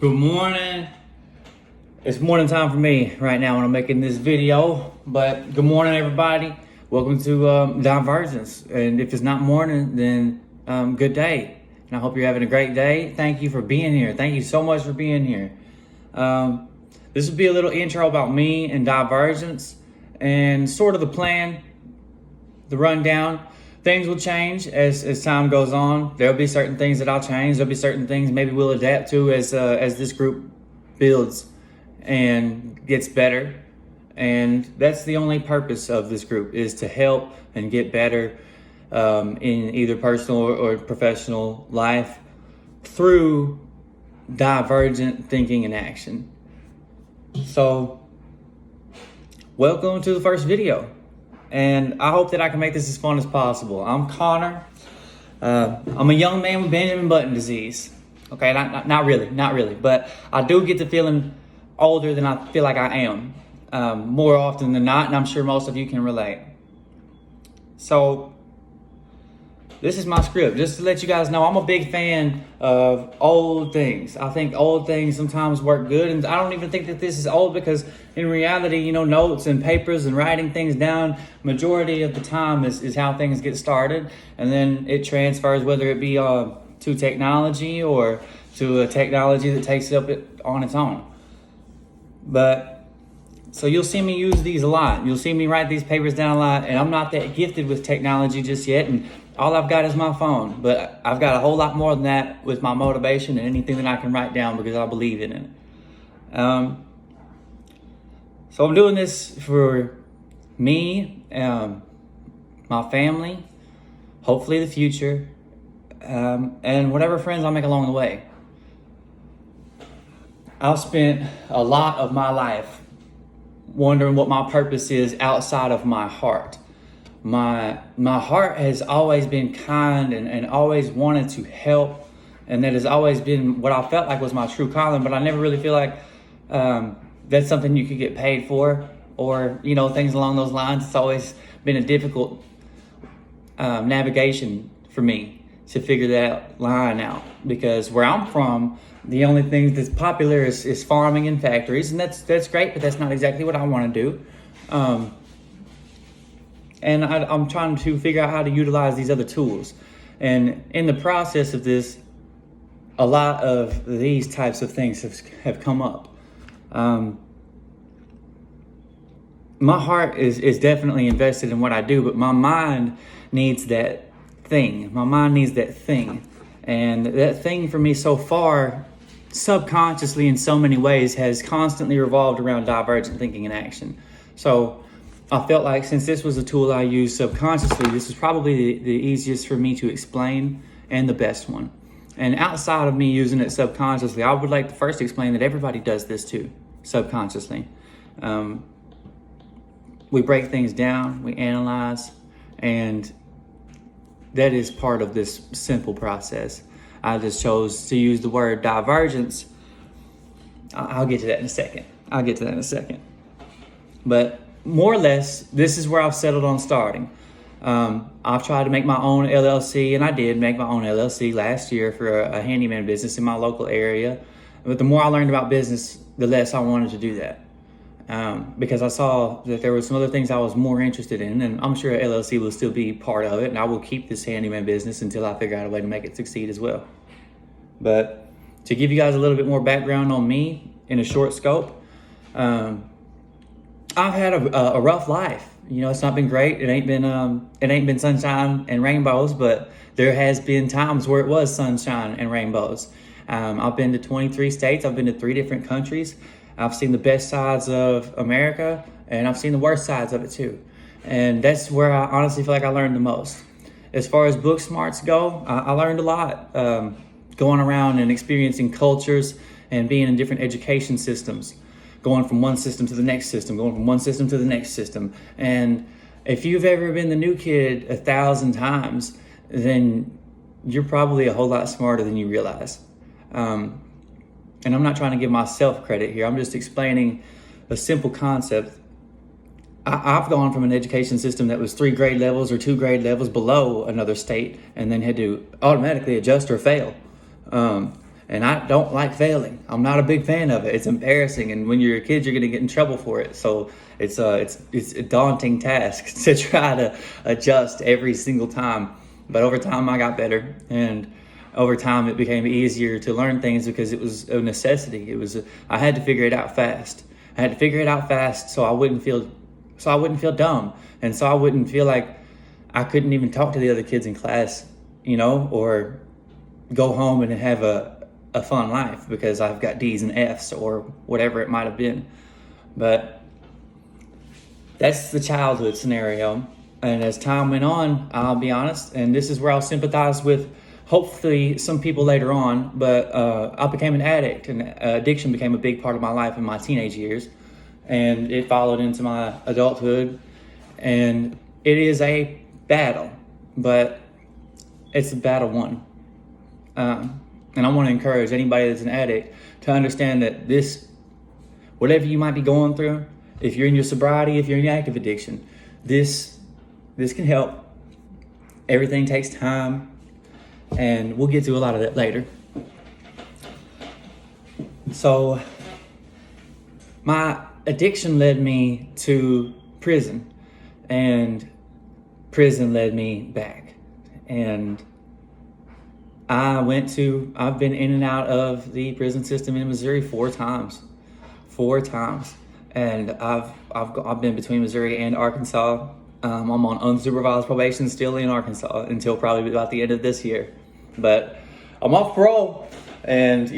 Good morning. It's morning time for me right now when I'm making this video, but good morning everybody. Welcome to Divergence. And if it's not morning, then good day. And I hope you're having a great day. Thank you for being here. Thank you so much for being here. This will be a little intro about me and Divergence and sort of the plan, the rundown. Things will change as time goes on. There'll be certain things that I'll change. There'll be certain things maybe we'll adapt to as this group builds and gets better. And that's the only purpose of this group, is to help and get better in either personal or professional life through divergent thinking and action. So, welcome to the first video. And I hope that I can make this as fun as possible. I'm Connor. I'm a young man with Benjamin Button disease. Okay, not really. But I do get to feeling older than I feel like I am more often than not, and I'm sure most of you can relate. So this is my script. Just to let you guys know, I'm a big fan of old things. I think old things sometimes work good, and I don't even think that this is old, because in reality, you know, notes and papers and writing things down, majority of the time is how things get started, and then it transfers, whether it be to technology or to a technology that takes it up on its own. But so you'll see me use these a lot. You'll see me write these papers down a lot, and I'm not that gifted with technology just yet, and all I've got is my phone. But I've got a whole lot more than that with my motivation and anything that I can write down, because I believe in it. So I'm doing this for me, my family, hopefully the future, and whatever friends I make along the way. I've spent a lot of my life wondering what my purpose is outside of my heart. My heart has always been kind and always wanted to help, and that has always been what I felt like was my true calling, but I never really feel like that's something you could get paid for, or, you know, things along those lines. It's always been a difficult navigation for me to figure that line out, because where I'm from, the only thing that's popular is farming and factories, and that's great, but that's not exactly what I want to do. And I'm trying to figure out how to utilize these other tools. And in the process of this, a lot of these types of things have come up. My heart is definitely invested in what I do, but my mind needs that thing. My mind needs that thing. And that thing for me so far, subconsciously in so many ways, has constantly revolved around divergent thinking and action. So I felt like, since this was a tool I used subconsciously, this is probably the easiest for me to explain and the best one. And outside of me using it subconsciously, I would like to first explain that everybody does this too, subconsciously. We break things down, we analyze, and that is part of this simple process. I just chose to use the word divergence. I'll get to that in a second. But more or less, this is where I've settled on starting. I've tried to make my own LLC, and I did make my own LLC last year for a handyman business in my local area. But the more I learned about business, the less I wanted to do that. Because I saw that there were some other things I was more interested in, and I'm sure LLC will still be part of it, and I will keep this handyman business until I figure out a way to make it succeed as well. But to give you guys a little bit more background on me in a short scope, I've had a rough life. You know, it's not been great. It ain't been sunshine and rainbows, but there has been times where it was sunshine and rainbows. I've been to 23 states. I've been to 3 different countries. I've seen the best sides of America, and I've seen the worst sides of it too. And that's where I honestly feel like I learned the most. As far as book smarts go, I learned a lot going around and experiencing cultures and being in different education systems, going from one system to the next system, going from one system to the next system. And if you've ever been the new kid 1,000 times, then you're probably a whole lot smarter than you realize. And I'm not trying to give myself credit here. I'm just explaining a simple concept. I've gone from an education system that was 3 grade levels or 2 grade levels below another state, and then had to automatically adjust or fail. And And I don't like failing. I'm not a big fan of it. It's embarrassing, and when you're a kid, you're going to get in trouble for it. So it's a daunting task to try to adjust every single time. But over time, I got better, and over time, it became easier to learn things because it was a necessity. I had to figure it out fast. I had to figure it out fast so I wouldn't feel dumb, and so I wouldn't feel like I couldn't even talk to the other kids in class, or go home and have a fun life because I've got D's and F's or whatever it might have been. But that's the childhood scenario. And as time went on, I'll be honest, and this is where I'll sympathize with hopefully some people later on, but I became an addict, and addiction became a big part of my life in my teenage years, and it followed into my adulthood. And it is a battle, but it's a battle won. And I want to encourage anybody that's an addict to understand that whatever you might be going through, if you're in your sobriety, if you're in your active addiction, this can help. Everything takes time, and we'll get to a lot of that later. So my addiction led me to prison, and prison led me back. And I've been in and out of the prison system in Missouri 4 times, and I've been between Missouri and Arkansas. I'm on unsupervised probation still in Arkansas until probably about the end of this year, but I'm off parole, and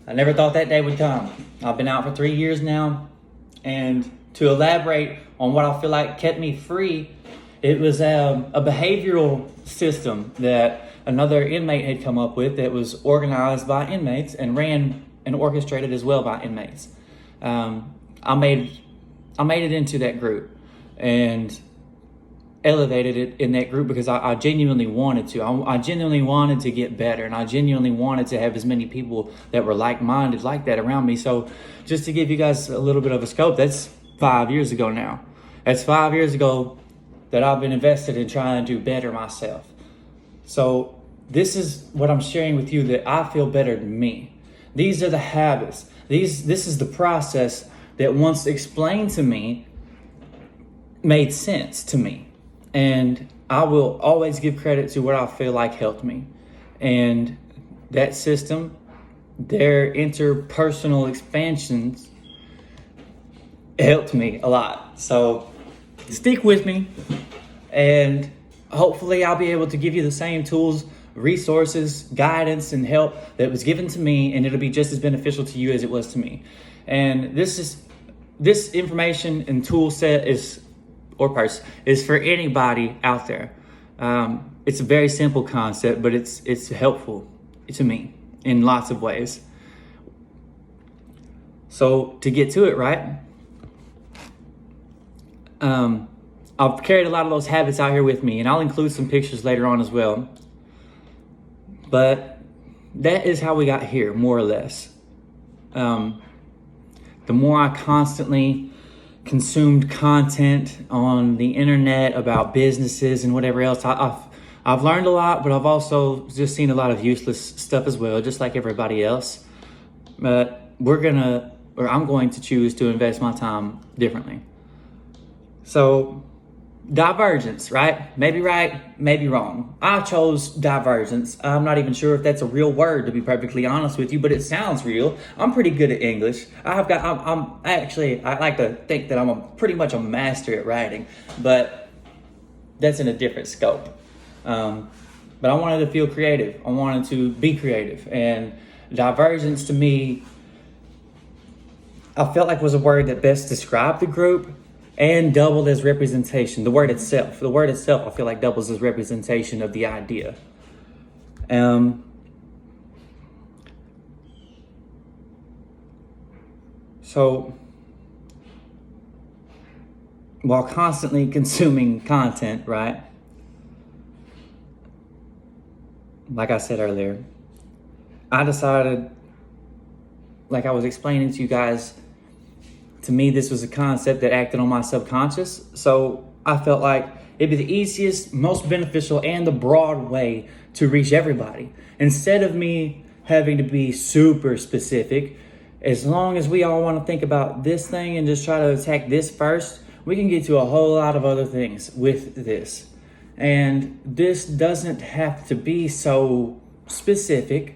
I never thought that day would come. I've been out for 3 years now, and to elaborate on what I feel like kept me free, it was a behavioral system that another inmate had come up with that was organized by inmates and ran and orchestrated as well by inmates. I made it into that group and elevated it in that group because I genuinely wanted to. I genuinely wanted to get better, and I genuinely wanted to have as many people that were like-minded like that around me. So just to give you guys a little bit of a scope, that's 5 years ago now. That's 5 years ago that I've been invested in trying to better myself. So this is what I'm sharing with you, that I feel better than me. These are the habits. This is the process that once explained to me made sense to me. And I will always give credit to what I feel like helped me. And that system, their interpersonal expansions, helped me a lot. So stick with me, and hopefully I'll be able to give you the same tools, resources, guidance, and help that was given to me, and it'll be just as beneficial to you as it was to me. And this information and tool set is for anybody out there. It's a very simple concept, but it's helpful to me in lots of ways. So to get to it, right? I've carried a lot of those habits out here with me, and I'll include some pictures later on as well. But that is how we got here, more or less. The more I constantly consumed content on the internet about businesses and whatever else, I've learned a lot, but I've also just seen a lot of useless stuff as well, just like everybody else. But I'm going to choose to invest my time differently. So, divergence, right? Maybe right, maybe wrong. I chose divergence. I'm not even sure if that's a real word, to be perfectly honest with you, but it sounds real. I'm pretty good at English. I like to think that I'm pretty much a master at writing, but that's in a different scope. But I wanted to feel creative. I wanted to be creative, and divergence to me, I felt like was a word that best described the group and doubled as representation. The word itself, I feel like doubles as representation of the idea. So, while constantly consuming content, right? Like I said earlier, I decided, like I was explaining to you guys, to me, this was a concept that acted on my subconscious. So I felt like it'd be the easiest, most beneficial, and the broad way to reach everybody. Instead of me having to be super specific. As long as we all want to think about this thing and just try to attack this first, we can get to a whole lot of other things with this. And this doesn't have to be so specific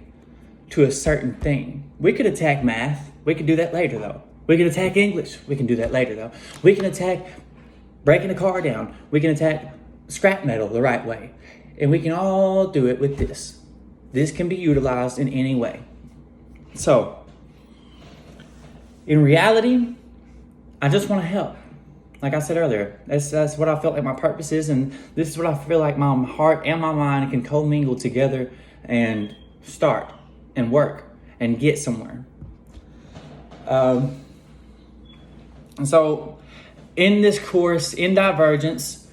to a certain thing. We could attack math. We could do that later though. We can attack English. We can do that later though. We can attack breaking a car down. We can attack scrap metal the right way. And we can all do it with this. This can be utilized in any way. So, in reality, I just want to help. Like I said earlier, that's what I felt like my purpose is, and this is what I feel like my heart and my mind can commingle together and start and work and get somewhere. And so in this course, in Divergence,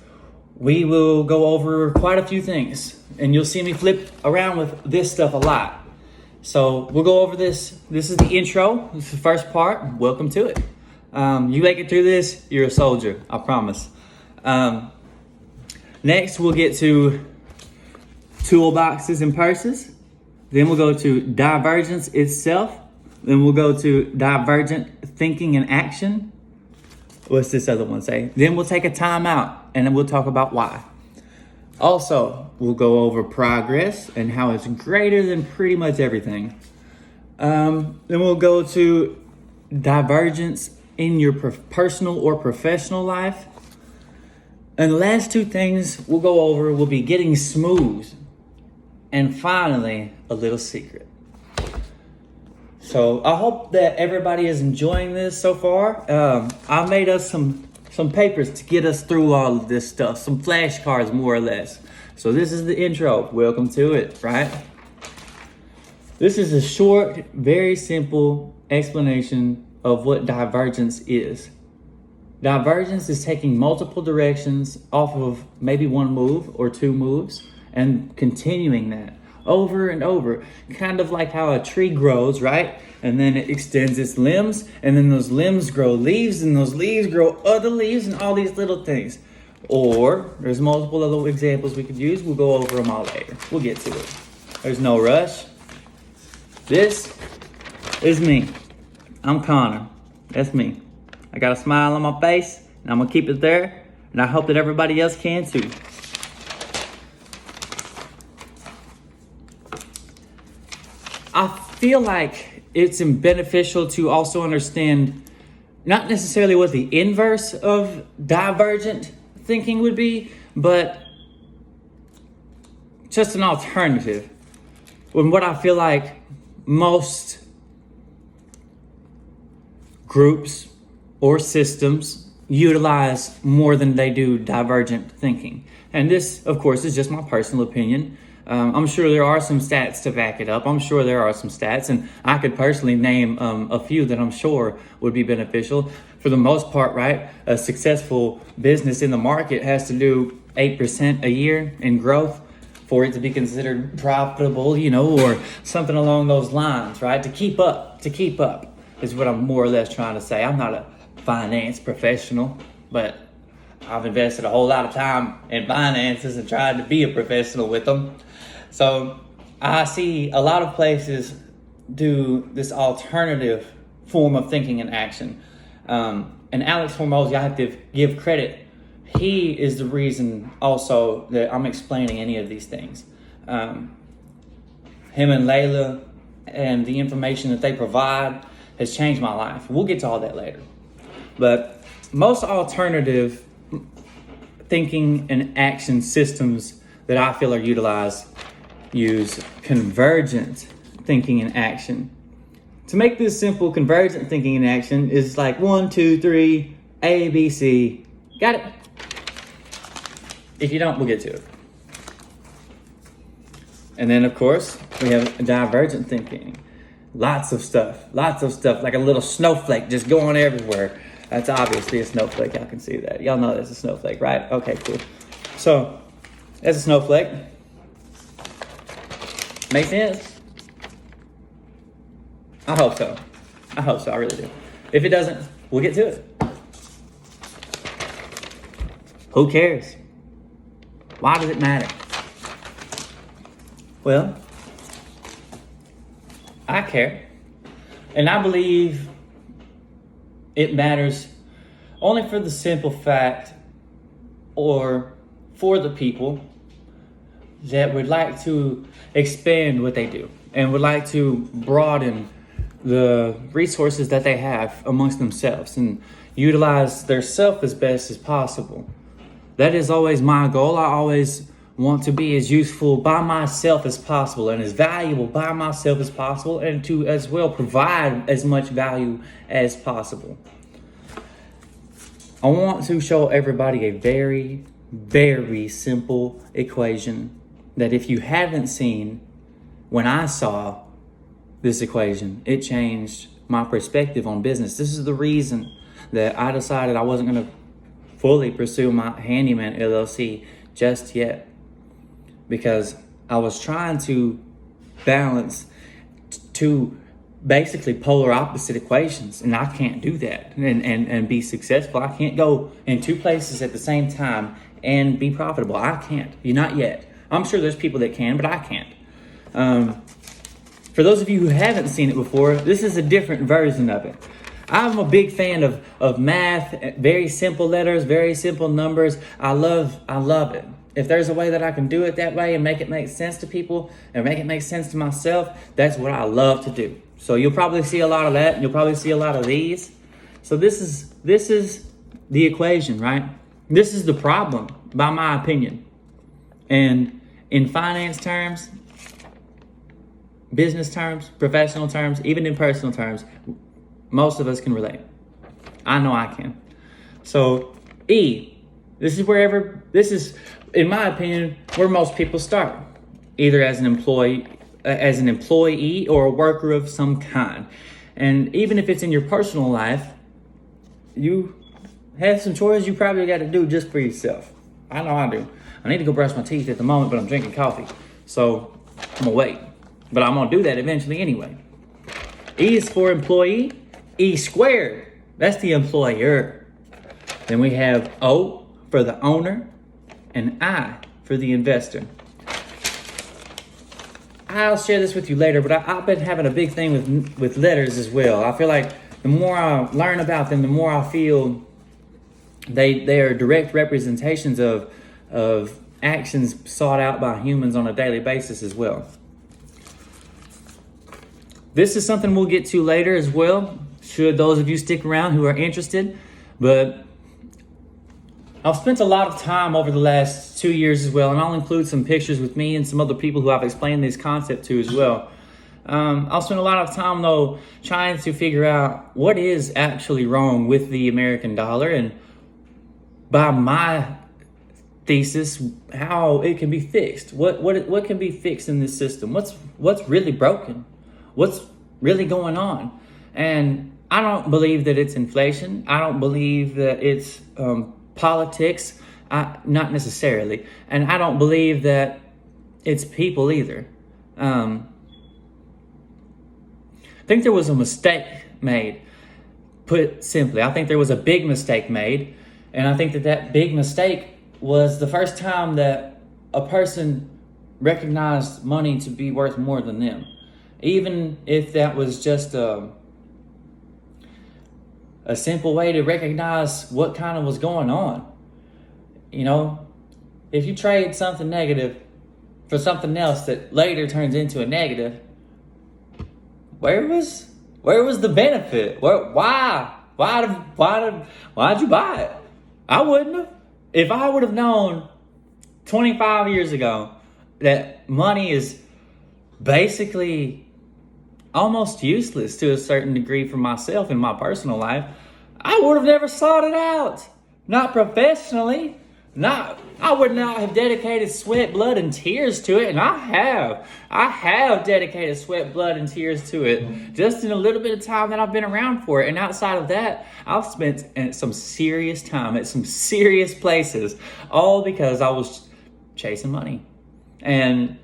we will go over quite a few things, and you'll see me flip around with this stuff a lot. So we'll go over this. This is the intro. This is the first part. Welcome to it. You make it through this, you're a soldier, I promise. Next, we'll get to toolboxes and purses. Then we'll go to divergence itself. Then we'll go to divergent thinking and action. What's this other one say? Then we'll take a time out and then we'll talk about why. Also, we'll go over progress and how it's greater than pretty much everything. Then we'll go to divergence in your personal or professional life. And the last two things we'll go over will be getting smooth. And finally, a little secret. So I hope that everybody is enjoying this so far. I made us some papers to get us through all of this stuff, some flashcards more or less. So this is the intro. Welcome to it, right? This is a short, very simple explanation of what divergence is. Divergence is taking multiple directions off of maybe one move or two moves and continuing that over and over. Kind of like how a tree grows, right? And then it extends its limbs, and then those limbs grow leaves, and those leaves grow other leaves, and all these little things. Or there's multiple other examples we could use. We'll go over them all later. We'll get to it. There's no rush. This is me. I'm Connor. That's me. I got a smile on my face, and I'm gonna keep it there, and I hope that everybody else can too. I feel like it's beneficial to also understand not necessarily what the inverse of divergent thinking would be, but just an alternative. When what I feel like most groups or systems utilize more than they do divergent thinking. And this, of course, is just my personal opinion. I'm sure there are some stats to back it up. I'm sure there are some stats, and I could personally name a few that I'm sure would be beneficial. For the most part, right, a successful business in the market has to do 8% a year in growth for it to be considered profitable, or something along those lines, right? To keep up is what I'm more or less trying to say. I'm not a finance professional, but I've invested a whole lot of time in finances and tried to be a professional with them. So I see a lot of places do this alternative form of thinking and action. And Alex Hormozy, I have to give credit. He is the reason also that I'm explaining any of these things. Him and Layla and the information that they provide has changed my life. We'll get to all that later. But most alternative thinking and action systems that I feel are utilized use convergent thinking and action. To make this simple, convergent thinking and action is like 1, 2, 3, A, B, C. Got it? If you don't, we'll get to it. And then, of course, we have divergent thinking. Lots of stuff, like a little snowflake just going everywhere. That's obviously a snowflake. Y'all can see that. Y'all know that's a snowflake, right? Okay, cool. So, that's a snowflake. Make sense? I hope so. I really do. If it doesn't, we'll get to it. Who cares? Why does it matter? Well, I care. And I believe it matters only for the simple fact, or for the people that would like to expand what they do and would like to broaden the resources that they have amongst themselves and utilize their self as best as possible. That is always my goal. I always want to be as useful by myself as possible and as valuable by myself as possible, and to as well provide as much value as possible. I want to show everybody a very, very simple equation that if you haven't seen, when I saw this equation, it changed my perspective on business. This is the reason that I decided I wasn't going to fully pursue my handyman LLC just yet, because I was trying to balance two basically polar opposite equations, and I can't do that and be successful. I can't go in two places at the same time and be profitable. I can't. Not yet. I'm sure there's people that can, but I can't. For those of you who haven't seen it before, this is a different version of it. I'm a big fan of math, very simple letters, very simple numbers. I love it. If there's a way that I can do it that way and make it make sense to people and make it make sense to myself, that's what I love to do. So you'll probably see a lot of that, and you'll probably see a lot of these. So this is the equation, right? This is the problem, by my opinion. And in finance terms, business terms, professional terms, even in personal terms, most of us can relate. I know I can. So this is, in my opinion, where most people start, either as an employee or a worker of some kind. And even if it's in your personal life, you have some chores you probably got to do just for yourself. I know I do. I need to go brush my teeth at the moment, but I'm drinking coffee. So I'm gonna wait. But I'm gonna do that eventually anyway. E is for employee. E squared, that's the employer. Then we have O for the owner, and I for the investor. I'll share this with you later, but I've been having a big thing with letters as well. I feel like the more I learn about them, the more I feel they are direct representations of actions sought out by humans on a daily basis as well. This is something we'll get to later as well, should those of you stick around who are interested. But I've spent a lot of time over the last 2 years as well, and I'll include some pictures with me and some other people who I've explained this concept to as well. I'll spend a lot of time, though, trying to figure out what is actually wrong with the American dollar, and by my thesis, how it can be fixed. What can be fixed in this system? What's really broken? What's really going on? And I don't believe that it's inflation. I don't believe that it's politics, not necessarily. And I don't believe that it's people either. I think there was a mistake made, put simply. I think there was a big mistake made. And I think that big mistake was the first time that a person recognized money to be worth more than them. Even if that was just a simple way to recognize what kind of was going on. You know, if you trade something negative for something else that later turns into a negative, where was the benefit? Why'd you buy it? I wouldn't have. If I would have known 25 years ago that money is basically almost useless to a certain degree for myself in my personal life, I would have never sought it out. Not professionally. I would not have dedicated sweat, blood, and tears to it, and I have dedicated sweat, blood, and tears to it just in a little bit of time that I've been around for it. And outside of that, I've spent some serious time at some serious places, all because I was chasing money. And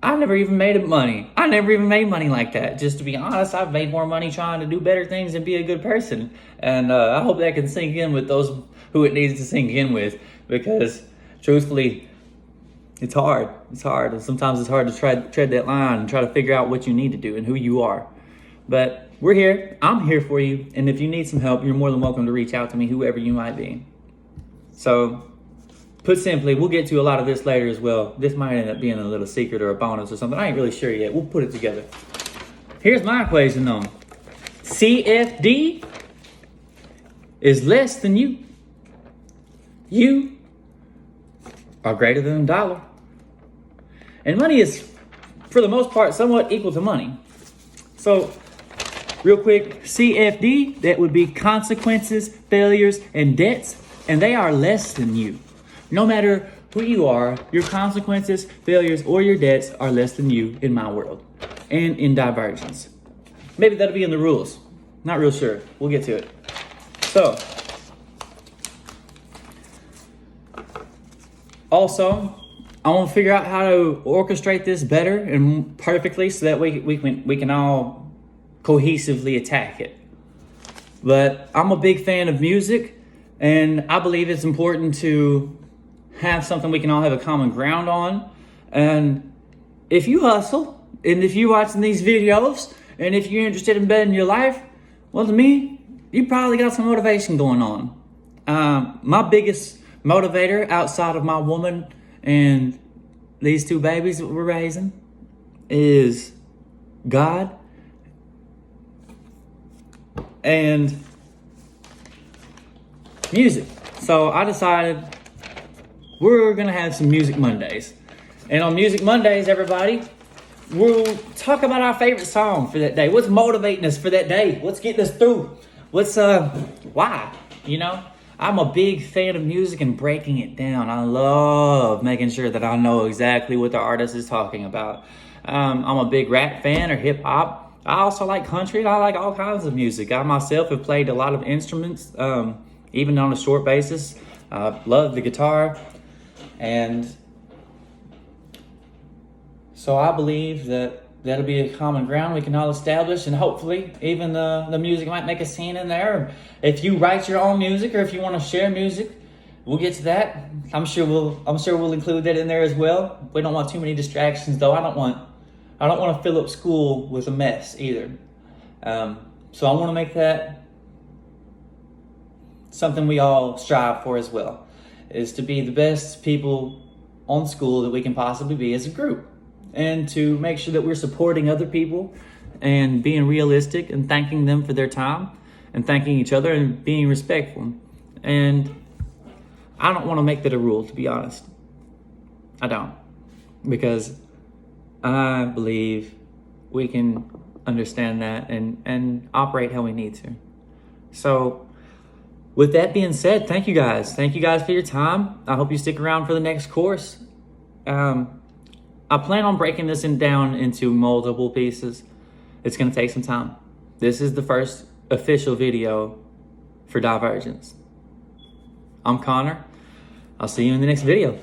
I never even made money. I never even made money like that. Just to be honest, I've made more money trying to do better things and be a good person. And I hope that can sink in with those who it needs to sink in with. Because truthfully, It's hard. It's hard. And sometimes it's hard to tread that line and try to figure out what you need to do and who you are. But we're here. I'm here for you. And if you need some help, you're more than welcome to reach out to me, whoever you might be. So, put simply, we'll get to a lot of this later as well. This might end up being a little secret or a bonus or something. I ain't really sure yet. We'll put it together. Here's my equation though. CFD is less than you. You are greater than a dollar. And money is, for the most part, somewhat equal to money. So, real quick, CFD, that would be consequences, failures, and debts, and they are less than you. No matter who you are, your consequences, failures, or your debts are less than you in my world and in Divergence. Maybe that'll be in the rules. Not real sure. We'll get to it. So, also, I want to figure out how to orchestrate this better and perfectly so that we can all cohesively attack it. But I'm a big fan of music, and I believe it's important to have something we can all have a common ground on. And if you hustle, and if you're watching these videos, and if you're interested in bettering your life, well, to me, you probably got some motivation going on. My biggest motivator outside of my woman and these two babies that we're raising is God and music. So I decided we're gonna have some Music Mondays. And on Music Mondays, everybody, we'll talk about our favorite song for that day. What's motivating us for that day? What's getting us through? What's, why? You know? I'm a big fan of music and breaking it down. I love making sure that I know exactly what the artist is talking about. I'm a big rap fan or hip hop. I also like country and I like all kinds of music. I myself have played a lot of instruments, even on a short basis. I love the guitar. And so I believe that that'll be a common ground we can all establish, and hopefully even the music might make a scene in there. If you write your own music or if you want to share music, we'll get to that. I'm sure we'll include that in there as well. We don't want too many distractions though. I don't want to fill up school with a mess either. So I want to make that something we all strive for as well, is to be the best people on school that we can possibly be as a group. And to make sure that we're supporting other people and being realistic and thanking them for their time and thanking each other and being respectful. And I don't want to make that a rule, to be honest. I don't. Because I believe we can understand that and operate how we need to. So with that being said, thank you guys. Thank you guys for your time. I hope you stick around for the next course. I plan on breaking this down into multiple pieces. It's going to take some time. This is the first official video for Divergence. I'm Connor. I'll see you in the next video.